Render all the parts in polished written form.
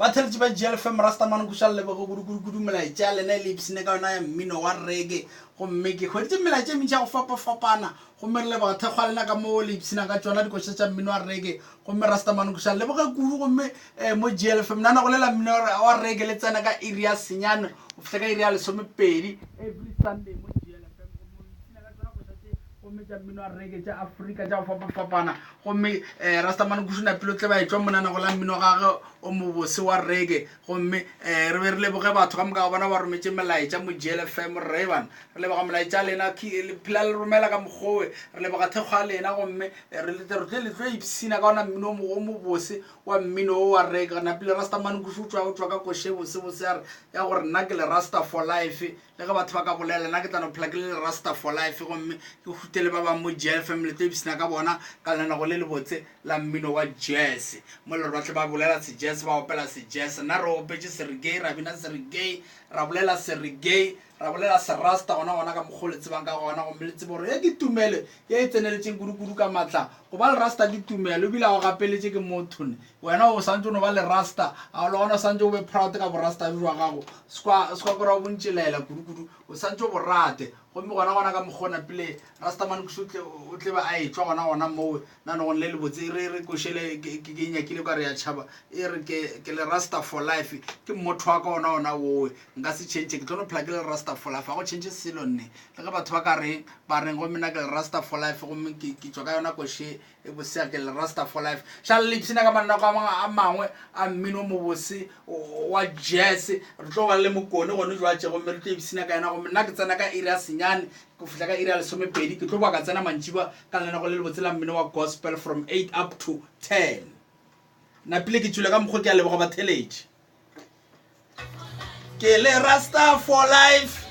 Batheletsi ba GLFM Rastaman Kushale ba go gudu melaetsa le na le ipsine ka ona ya mmino wa reggae go mme ke khwetse melaetsa mitša go fapana go mme le ba thekgwa lena ka mo le ipsina ka tsona dikoša tša mmino wa reggae go mme Rastaman Kushale le ba go kudu go mme mo GLFM nana go lela mmino wa reggae le tsena ka area senyane go fihla ka area le 12 every Sunday mo GLFM go ipsina ka tsona koša tše go mme tša mmino wa reggae tša Africa tša go fapana go mme Rastaman Kushale pele tle ba e tswa monana go la mmino ga gagwe o mo bose wa reggae go mme re be re leboge batho ka moka bona ba rometse melaetsa mo GLFM re bana re leboga melaetsa lena le phela le romela ka mogowe re leboga thekgwa lena go mme re le tlo ipsina ka ona mmino o mo bose wa mmino o wa reggae na pele Rastaman Kushale o tswa ka koshe bose ya gore nna ke le Rasta for life le ga batho ba ka bolela nna ke tla no phela ke le Rasta for life go mme ke hutele ba ba mo GLFM le tlo ipsina ka bona ka lena go le lebotse la mmino wa jazz mo le rwatle ba bolela se jazz ba opela se jazz na re opetse se reggae ra bina se reggae ra bolela se reggae ra bolela se rasta gona ka mogoletse bang ka gona go mmeletse bore ya ke tumele ya e tseneletseng kudu ka matla go ba le rasta ke tumelo bila go gapeletse ke mothone wena o santse no ba le rasta a lo gona santse o be proud ka bo rasta jwa gago skwa go bontselela kudu o santse o borate gomme gona ka mogona pele Rastaman Kushale o tle ba a etswa gona mo nana go le lebotse re koshele ke nyakile ka re ya tšhaba e re ke le Rasta for life ke motho wa ka ona o nka se change ke tlono phela ke le Rasta for life a go change selo nne le ga batho ba ka re ba reng go mena ke le Rasta for life go mme ke tswa ka yona koshe e bosea ke le Rasta for life shall lipsina ka manna a mangwe a mmino mo bose wa jazz re tlo ba le mokone gone jwa tše go mme re tlo ipsina ka yena go nna ke tsena ka area senyane go fihla ka area le 12 ke tlo ba ka tsena mantšiba ka lena go le lebotse la mmino wa gospel from 8 up to 10 na pele ke tswile ka mokgo ke a leboga batheletši ke le Rasta for life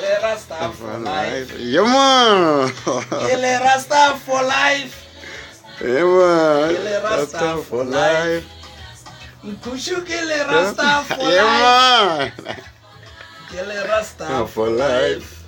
le Rasta for life yeah man ke le Rasta for life yeah man ke le Rasta for life Nkushu ke le Rasta for life yeah man ke le Rasta for life